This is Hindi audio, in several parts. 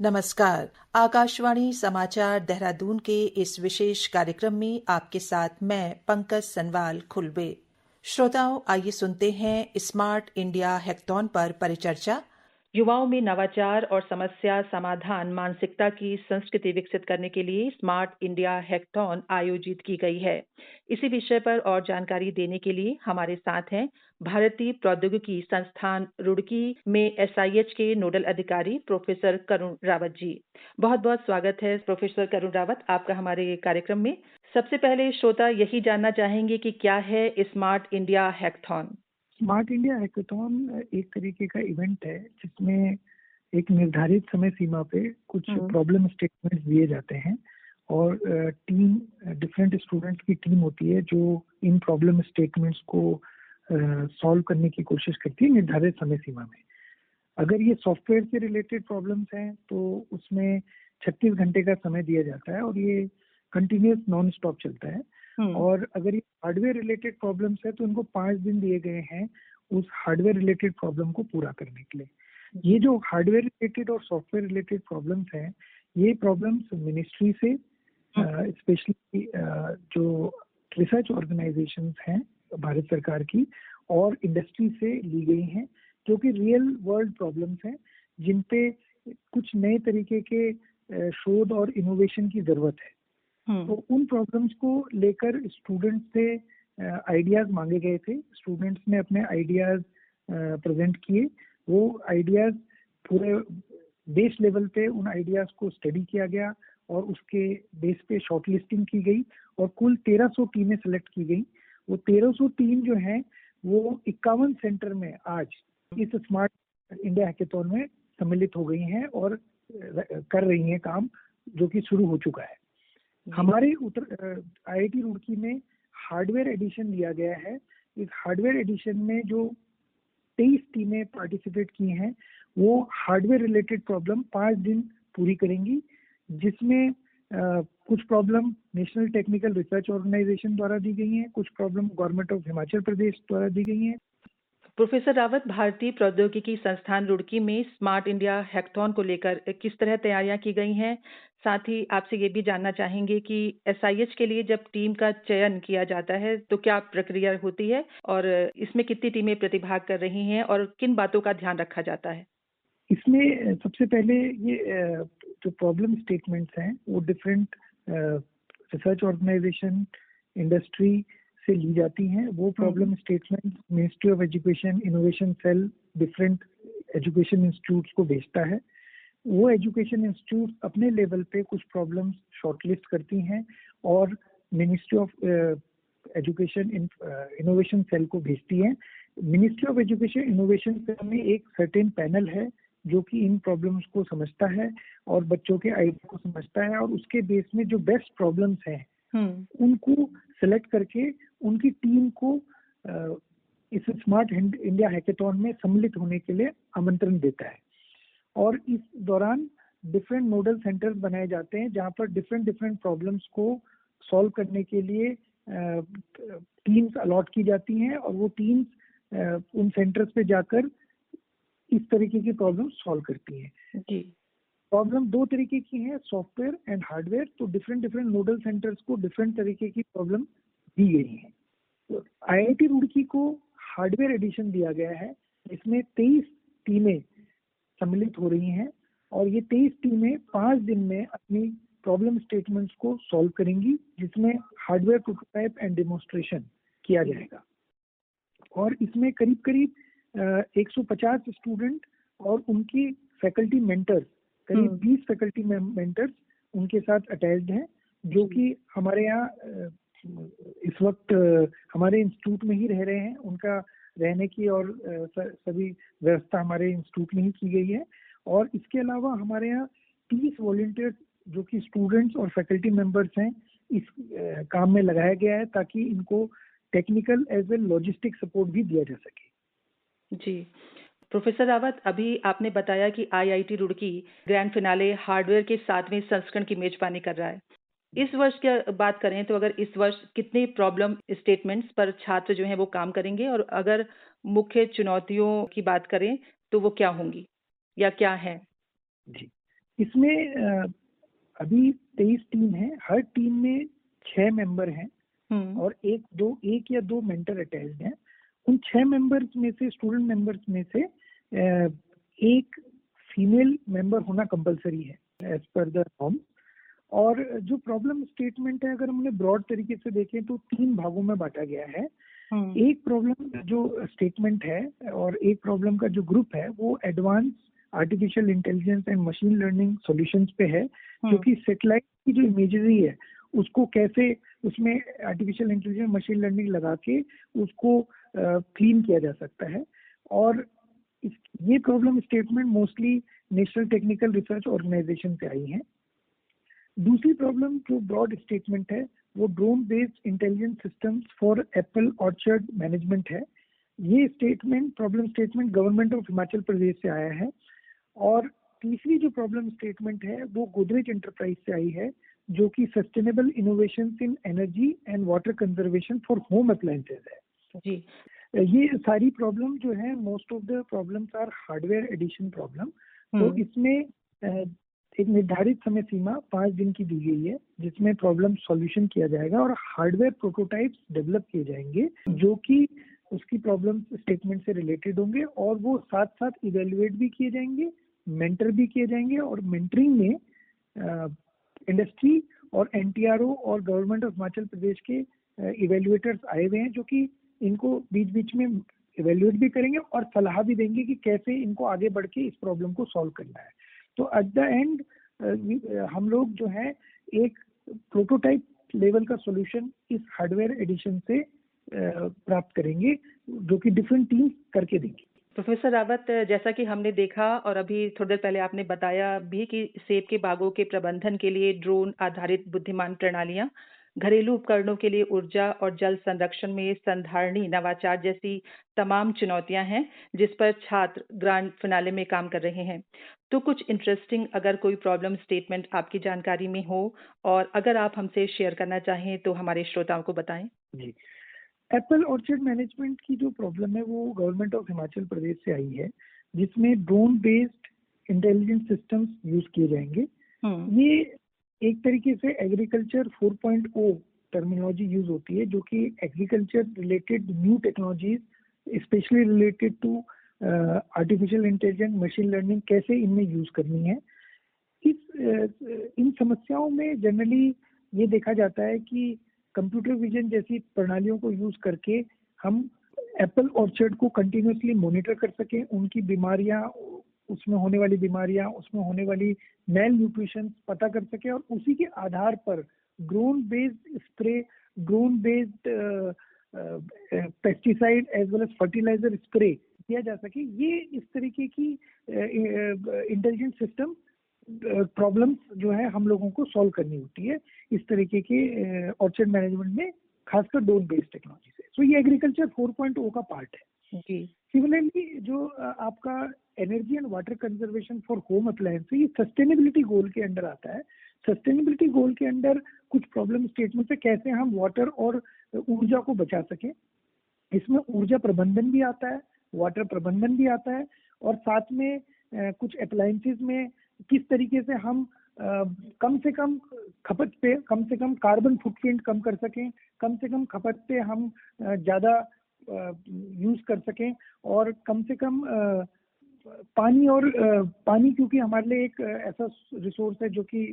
नमस्कार। आकाशवाणी समाचार देहरादून के इस विशेष कार्यक्रम में आपके साथ मैं पंकज सनवाल खुलबे। श्रोताओं, आइए सुनते हैं स्मार्ट इंडिया हैकथॉन पर परिचर्चा। युवाओं में नवाचार और समस्या समाधान मानसिकता की संस्कृति विकसित करने के लिए स्मार्ट इंडिया हैकथॉन आयोजित की गई है। इसी विषय पर और जानकारी देने के लिए हमारे साथ हैं भारतीय प्रौद्योगिकी संस्थान रुड़की में एसआईएच के नोडल अधिकारी प्रोफेसर करुण रावत जी। बहुत बहुत स्वागत है प्रोफेसर करुण रावत आपका हमारे कार्यक्रम में। सबसे पहले श्रोता यही जानना चाहेंगे कि क्या है smart India hackathon. Smart India hackathon एक तरीके का इवेंट है जिसमें एक निर्धारित समय सीमा पे कुछ प्रॉब्लम स्टेटमेंट्स दिए जाते हैं और टीम डिफरेंट स्टूडेंट्स की टीम होती है जो इन प्रॉब्लम स्टेटमेंट्स को सॉल्व करने की कोशिश करती है निर्धारित समय सीमा में। अगर ये सॉफ्टवेयर से रिलेटेड प्रॉब्लम्स हैं तो उसमें 36 घंटे का समय दिया जाता है और ये कंटिन्यूस नॉन स्टॉप चलता है। और अगर ये हार्डवेयर रिलेटेड प्रॉब्लम्स है तो इनको 5 दिन दिए गए हैं उस हार्डवेयर रिलेटेड प्रॉब्लम को पूरा करने के लिए। ये जो हार्डवेयर रिलेटेड और सॉफ्टवेयर रिलेटेड प्रॉब्लम्स हैं, ये प्रॉब्लम्स मिनिस्ट्री से स्पेशली जो रिसर्च ऑर्गेनाइजेशंस हैं भारत सरकार की और इंडस्ट्री से ली गई हैं, जो कि रियल वर्ल्ड प्रॉब्लम्स हैं जिन पे कुछ नए तरीके के शोध और इनोवेशन की जरूरत है। तो उन प्रॉब्लम्स को लेकर स्टूडेंट्स से आइडियाज मांगे गए थे। स्टूडेंट्स ने अपने आइडियाज प्रेजेंट किए। वो आइडियाज पूरे देश लेवल पे उन आइडियाज को स्टडी किया गया और उसके बेस पे शॉर्टलिस्टिंग की गई और कुल 1300 टीमें सेलेक्ट की गई। वो 1300 टीम जो है वो 51 सेंटर में आज इस स्मार्ट इंडिया हैकेथॉन में सम्मिलित हो गई हैं और कर रही हैं काम, जो कि शुरू हो चुका है। हमारे आईआईटी रुड़की में हार्डवेयर एडिशन लिया गया है। इस हार्डवेयर एडिशन में जो 23 टीमें पार्टिसिपेट की हैं वो हार्डवेयर रिलेटेड प्रॉब्लम 5 दिन पूरी करेंगी, जिसमें कुछ problem national technical research organisation द्वारा दी गई हैं, कुछ problem government of Himachal Pradesh द्वारा दी गई हैं। प्रोफेसर रावत, भारतीय प्रौद्योगिकी संस्थान रुड़की में स्मार्ट इंडिया हैकथॉन को लेकर किस तरह तैयारियां की गई हैं? साथ ही आपसे ये भी जानना चाहेंगे कि एसआईएच के लिए जब टीम का चयन किया जाता है तो क्या प्रक्रिया होती है और इसमें कितनी टीमें प्रतिभाग कर रही हैं और किन बातों का ध्यान रखा जाता है? इसमें सबसे पहले ये जो प्रॉब्लम स्टेटमेंट्स हैं वो डिफरेंट रिसर्च ऑर्गेनाइजेशन, इंडस्ट्री से ली जाती हैं। वो problem statement ministry of education innovation cell different education institutes को भेजता है। वो एजुकेशन इंस्टीट्यूट अपने लेवल पे कुछ प्रॉब्लम्स शॉर्टलिस्ट करती हैं और ministry of education innovation cell को भेजती है। Ministry of education innovation cell में एक सर्टेन पैनल है जो कि इन प्रॉब्लम्स को समझता है और बच्चों के आइडिया को समझता है और उसके बेस में जो बेस्ट प्रॉब्लम्स हैं उनको सेलेक्ट करके उनकी टीम को इस स्मार्ट इंडिया हैकेथॉन में सम्मिलित होने के लिए आमंत्रण देता है। और इस दौरान डिफरेंट नोडल सेंटर्स बनाए जाते हैं जहां पर डिफरेंट प्रॉब्लम्स को सॉल्व करने के लिए टीम्स अलॉट की जाती हैं और वो टीम्स उन सेंटर्स पे जाकर इस तरीके की प्रॉब्लम सॉल्व करती हैं। जी। प्रॉब्लम 2 तरीके की है, सॉफ्टवेयर एंड हार्डवेयर। तो डिफरेंट नोडल सेंटर्स को डिफरेंट तरीके की प्रॉब्लम दी गई है। तो आईआईटी रुड़की को हार्डवेयर एडिशन दिया गया है। इसमें 23 टीमें सम्मिलित हो रही हैं और ये 23 टीमें 5 दिन में अपनी प्रॉब्लम स्टेटमेंट्स को सॉल्व करेंगी, जिसमें हार्डवेयर प्रोटोटाइप एंड डेमोन्स्ट्रेशन किया जाएगा। और इसमें करीब 150 स्टूडेंट और उनकी फैकल्टी मेंटर्स, करीब 20 फैकल्टी मेंटर्स उनके साथ अटैच्ड हैं, जो कि हमारे यहाँ इस वक्त हमारे इंस्टीट्यूट में ही रह रहे हैं। उनका रहने की और सभी व्यवस्था हमारे इंस्टीट्यूट में ही की गई है। और इसके अलावा हमारे यहाँ 30 वॉलंटियर्स जो कि स्टूडेंट्स और फैकल्टी मेंबर्स हैं इस काम में लगाया गया है ताकि इनको technical as well logistic support भी दिया जा सके। जी। प्रोफेसर रावत, अभी आपने बताया कि IIT Roorkee grand finale hardware के 7वें संस्करण की मेजबानी कर रहा है। इस वर्ष की बात करें तो अगर इस वर्ष कितने प्रॉब्लम स्टेटमेंट्स पर छात्र जो हैं वो काम करेंगे और अगर मुख्य चुनौतियों की बात करें तो वो क्या होंगी या क्या है? जी, इसमें अभी 23 टीम है, हर टीम में 6 मेंबर हैं और एक या दो मेंटर अटैच्ड हैं। उन 6 मेंबर्स में से, स्टूडेंट मेंबर्स में से एक फीमेल मेंबर होना कंपलसरी है एज पर द नॉर्म। और जो प्रॉब्लम स्टेटमेंट है, अगर हमने ब्रॉड तरीके से देखें तो 3 भागों में बांटा गया है। एक प्रॉब्लम जो स्टेटमेंट है और एक प्रॉब्लम का जो ग्रुप है वो advance artificial intelligence and machine learning solutions पे है, जो कि सैटेलाइट की जो इमेजरी है उसको कैसे उसमें आर्टिफिशियल इंटेलिजेंस मशीन लर्निंग लगा के उसको क्लीन किया जा सकता है। और ये problem statement mostly national technical research organisation से आई है। दूसरी प्रॉब्लम जो ब्रॉड स्टेटमेंट है वो drone based intelligence systems for apple orchard management है। ये statement, problem statement government of Himachal Pradesh से आया है। और तीसरी जो प्रॉब्लम स्टेटमेंट है वो गोदरेज एंटरप्राइज से आई है, जो कि sustainable innovation in energy and water conservation for home appliances है जी। ये सारी प्रॉब्लम जो है, most of the problems are hardware edition problem. तो इसमें एक निर्धारित समय सीमा 5 दिन की दी गई है, जिसमें प्रॉब्लम सॉल्यूशन किया जाएगा और हार्डवेयर प्रोटोटाइप्स डेवलप किए जाएंगे जो कि उसकी प्रॉब्लम स्टेटमेंट से रिलेटेड होंगे, और वो साथ साथ इवेल्युएट भी किए जाएंगे, मेंटर भी किए जाएंगे। और मेंटरिंग में इंडस्ट्री और एनटीआरओ और गवर्नमेंट ऑफ हिमाचल प्रदेश के इवेल्युएटर्स आए हुए हैं, जो कि इनको बीच बीच में इवेल्युएट भी करेंगे और सलाह भी देंगे कि कैसे इनको आगे बढ़ के इस प्रॉब्लम को सॉल्व करना है। तो एट द एंड हम लोग जो है एक प्रोटोटाइप लेवल का सॉल्यूशन इस हार्डवेयर एडिशन से प्राप्त करेंगे, जो कि डिफरेंट टीम्स करके देंगे। प्रोफेसर रावत, जैसा कि हमने देखा और अभी थोड़ी देर पहले आपने बताया भी कि सेब के बागों के प्रबंधन के लिए ड्रोन आधारित बुद्धिमान प्रणालियां, घरेलू उपकरणों के लिए ऊर्जा और जल संरक्षण में संधारणी नवाचार जैसी तमाम चुनौतियां हैं जिस पर छात्र ग्रांड फिनाले में काम कर रहे हैं। तो कुछ इंटरेस्टिंग अगर कोई प्रॉब्लम स्टेटमेंट आपकी जानकारी में हो और अगर आप हमसे शेयर करना चाहें तो हमारे श्रोताओं को बताएं। जी, एप्पल ऑर्चर्ड मैनेजमेंट की जो प्रॉब्लम है वो गवर्नमेंट ऑफ हिमाचल प्रदेश से आई है, जिसमें drone based intelligence systems use किए जाएंगे। ये एक तरीके से एग्रीकल्चर 4.0 टर्मिनोलॉजी यूज होती है, जो कि agriculture related new technologies specially related to artificial intelligence, machine learning कैसे इनमें यूज करनी है। इन समस्याओं में जनरली ये देखा जाता है कि कंप्यूटर विजन जैसी प्रणालियों को यूज करके हम एप्पल ऑर्चर्ड को कंटिन्यूसली मॉनिटर कर सकें, उनकी बीमारियां, उसमें होने वाली बीमारियां, उसमें होने वाली मेल न्यूट्रिशन पता कर सके, और उसी के आधार पर drone based spray, drone based pesticide as well as fertiliser spray किया जा सके। ये इस तरीके की इंटेलिजेंट सिस्टम प्रॉब्लम्स जो है हम लोगों को सॉल्व करनी होती है इस तरीके के ऑर्चर्ड मैनेजमेंट में, खासकर ड्रोन बेस्ड टेक्नोलॉजी से। सो ये एग्रीकल्चर 4.0 का पार्ट है जी। सिमिलरली जो आपका energy and water conservation for home appliance, ये सस्टेनेबिलिटी गोल के अंडर आता है। सस्टेनेबिलिटी गोल के अंडर कुछ प्रॉब्लम स्टेटमेंट है कैसे हम वाटर और ऊर्जा को बचा सकें। इसमें ऊर्जा प्रबंधन भी आता है, वाटर प्रबंधन भी आता है, और साथ में कुछ अप्लायंसेस में किस तरीके से हम कम से कम खपत पे, कम से कम कार्बन फुटप्रिंट कम कर सकें, कम से कम खपत पे हम ज़्यादा यूज कर सकें, और कम से कम पानी, और पानी क्योंकि हमारे लिए एक ऐसा रिसोर्स है जो कि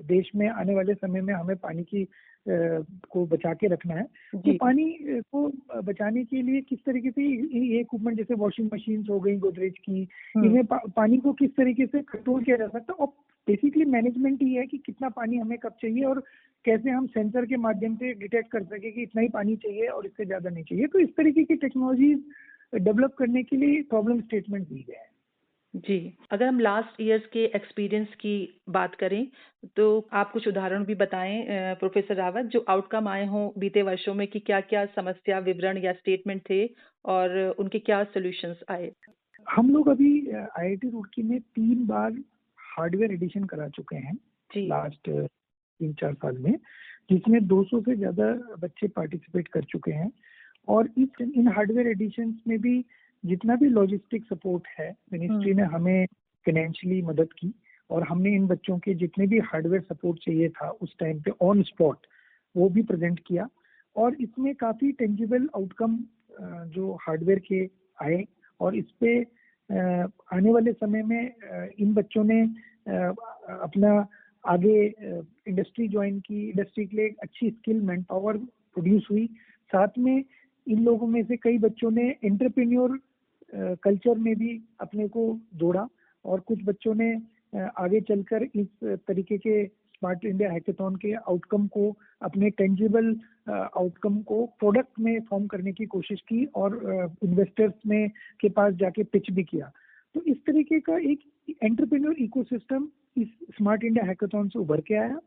देश में आने वाले समय में हमें पानी की को बचा के रखना है। तो पानी को बचाने के लिए किस तरीके से ये इक्विपमेंट जैसे वॉशिंग मशीन्स हो गई गोदरेज की, इन्हें पानी को किस तरीके से कंट्रोल किया जा सकता है। और बेसिकली मैनेजमेंट ही है कि कितना पानी हमें कब चाहिए और कैसे हम सेंसर के माध्यम से डिटेक्ट कर सके कि इतना ही पानी चाहिए और इससे ज्यादा नहीं चाहिए। तो इस तरीके की टेक्नोलॉजीज डेवलप करने के लिए प्रॉब्लम स्टेटमेंट दी गए हैं जी। अगर हम लास्ट ईयर्स के एक्सपीरियंस की बात करें तो आप कुछ उदाहरण भी बताएं प्रोफेसर रावत, जो आउटकम आए हों बीते वर्षों में कि क्या क्या समस्या विवरण या स्टेटमेंट थे और उनके क्या सॉल्यूशंस आए। हम लोग अभी आईआईटी रुड़की में 3 बार हार्डवेयर एडिशन करा चुके हैं लास्ट 3-4 साल में, जिसमें 200 से ज्यादा बच्चे पार्टिसिपेट कर चुके हैं। और इन हार्डवेयर एडिशंस में भी जितना भी लॉजिस्टिक सपोर्ट है, मिनिस्ट्री ने हमें फाइनेंशियली मदद की और हमने इन बच्चों के जितने भी हार्डवेयर सपोर्ट चाहिए था उस टाइम पे ऑन स्पॉट वो भी प्रेजेंट किया, और इसमें काफ़ी टेंजिबल आउटकम जो हार्डवेयर के आए। और इस पे आने वाले समय में इन बच्चों ने अपना आगे इंडस्ट्री ज्वाइन की, इंडस्ट्री के लिए एक अच्छी स्किल मैन पावर प्रोड्यूस हुई। साथ में इन लोगों में से कई बच्चों ने एंटरप्रेन्योर कल्चर में भी अपने को जोड़ा, और कुछ बच्चों ने आगे चलकर इस तरीके के स्मार्ट इंडिया हैकेथॉन के आउटकम को, अपने टेंजिबल आउटकम को प्रोडक्ट में फॉर्म करने की कोशिश की और इन्वेस्टर्स में के पास जाके पिच भी किया। तो इस तरीके का एक एंटरप्रेन्योर इकोसिस्टम इस स्मार्ट इंडिया हैकेथॉन से उभर के आया।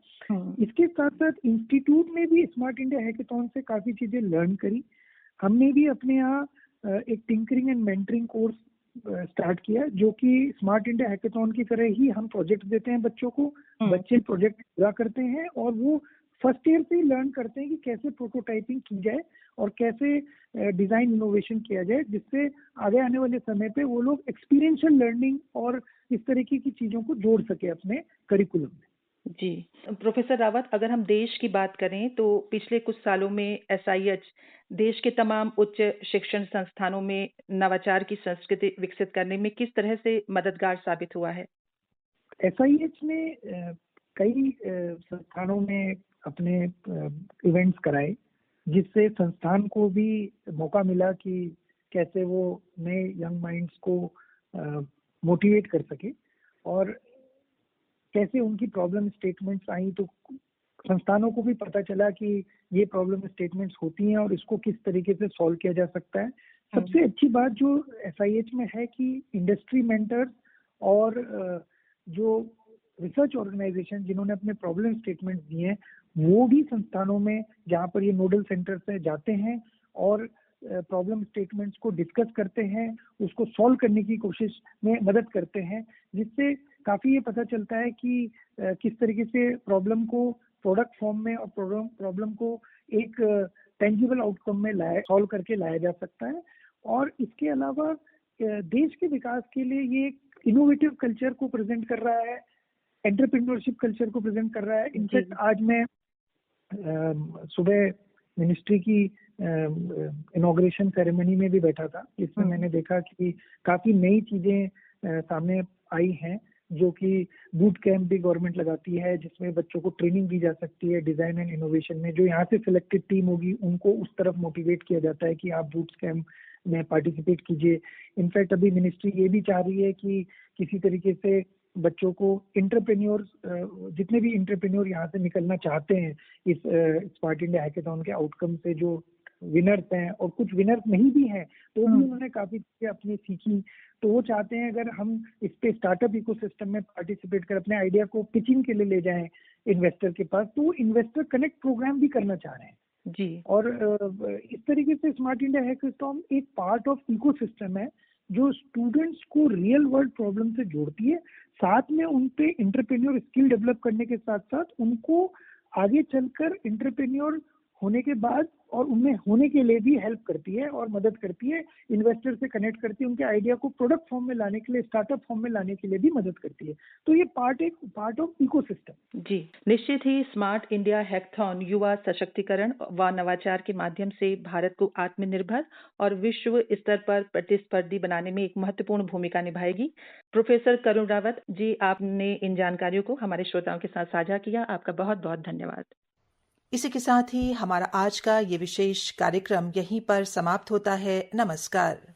इसके साथ साथ इंस्टीट्यूट ने भी स्मार्ट इंडिया हैकेथॉन से काफी चीजें लर्न करी। हमने भी अपने यहाँ एक tinkering and mentoring course start किया, जो कि स्मार्ट इंडिया हैकेथॉन की तरह ही हम प्रोजेक्ट देते हैं बच्चों को, बच्चे प्रोजेक्ट पूरा करते हैं और वो फर्स्ट ईयर से ही लर्न करते हैं कि कैसे प्रोटोटाइपिंग की जाए और कैसे डिजाइन इनोवेशन किया जाए, जिससे आगे आने वाले समय पे वो लोग एक्सपीरियंशियल लर्निंग और इस तरीके की चीजों को जोड़ सके अपने करिकुलम में। जी प्रोफेसर रावत, अगर हम देश की बात करें तो पिछले कुछ सालों में SIH देश के तमाम उच्च शिक्षण संस्थानों में नवाचार की संस्कृति विकसित करने में किस तरह से मददगार साबित हुआ है? SIH ने कई संस्थानों में अपने इवेंट्स कराए, जिससे संस्थान को भी मौका मिला कि कैसे वो नए यंग माइंड्स को मोटिवेट कर सके, और कैसे उनकी प्रॉब्लम स्टेटमेंट्स आई तो संस्थानों को भी पता चला कि ये प्रॉब्लम स्टेटमेंट्स होती हैं और इसको किस तरीके से सॉल्व किया जा सकता है। सबसे अच्छी बात जो SIH में है कि इंडस्ट्री मेंटर्स और जो रिसर्च ऑर्गेनाइजेशन जिन्होंने अपने प्रॉब्लम स्टेटमेंट्स दिए हैं, वो भी संस्थानों में जहाँ पर ये नोडल सेंटर से जाते हैं और प्रॉब्लम स्टेटमेंट्स को डिस्कस करते हैं, उसको सॉल्व करने की कोशिश में मदद करते हैं, जिससे काफ़ी ये पता चलता है कि किस तरीके से प्रॉब्लम को प्रोडक्ट फॉर्म में और प्रॉब्लम को एक टेंजिबल आउटकम में सॉल्व करके लाया जा सकता है। और इसके अलावा देश के विकास के लिए ये एक इनोवेटिव कल्चर को प्रेजेंट कर रहा है, एंटरप्रेन्योरशिप कल्चर को प्रेजेंट कर रहा है। इनफैक्ट आज मैं सुबह मिनिस्ट्री की इनॉग्रेशन सेरेमनी में भी बैठा था, इसमें मैंने देखा कि काफ़ी नई चीज़ें सामने आई हैं, जो कि बूट कैंप भी गवर्नमेंट लगाती है, जिसमें बच्चों को ट्रेनिंग दी जा सकती है डिज़ाइन एंड इनोवेशन में। जो यहाँ से सिलेक्टेड टीम होगी उनको उस तरफ मोटिवेट किया जाता है कि आप बूट कैंप में पार्टिसिपेट कीजिए। इनफैक्ट अभी मिनिस्ट्री ये भी चाह रही है कि किसी तरीके से बच्चों को इंटरप्रेन्योर्स, जितने भी इंटरप्रेन्योर यहाँ से निकलना चाहते हैं इस स्मार्ट इंडिया हैकेथॉन के आउटकम से, जो विनर्स हैं और कुछ विनर्स नहीं भी हैं तो भी उन्होंने काफ़ी चीज़ें अपनी सीखी, तो वो चाहते हैं अगर हम इस पे स्टार्टअप इकोसिस्टम में पार्टिसिपेट कर अपने आइडिया को पिचिंग के लिए ले जाएं इन्वेस्टर के पास, तो वो इन्वेस्टर कनेक्ट प्रोग्राम भी करना चाह रहे हैं जी। और इस तरीके से स्मार्ट इंडिया हैकेथॉन एक पार्ट ऑफ इकोसिस्टम है जो स्टूडेंट्स को रियल वर्ल्ड प्रॉब्लम से जोड़ती है, साथ में उन पे इंटरप्रेन्योर स्किल डेवलप करने के साथ साथ उनको आगे चलकर इंटरप्रेन्योर होने के बाद और उनमें होने के लिए भी हेल्प करती है और मदद करती है, इन्वेस्टर से कनेक्ट करती है, उनके आइडिया को प्रोडक्ट फॉर्म में लाने के लिए, स्टार्टअप फॉर्म में लाने के लिए भी मदद करती है। तो ये पार्ट ऑफ इकोसिस्टम। जी निश्चित ही स्मार्ट इंडिया हैकेथॉन युवा सशक्तिकरण व नवाचार के माध्यम से भारत को आत्मनिर्भर और विश्व स्तर पर प्रतिस्पर्धी बनाने में एक महत्वपूर्ण भूमिका निभाएगी। प्रोफेसर करुण रावत जी, आपने इन जानकारियों को हमारे श्रोताओं के साथ साझा किया, आपका बहुत बहुत धन्यवाद। इसी के साथ ही हमारा आज का ये विशेष कार्यक्रम यहीं पर समाप्त होता है। नमस्कार।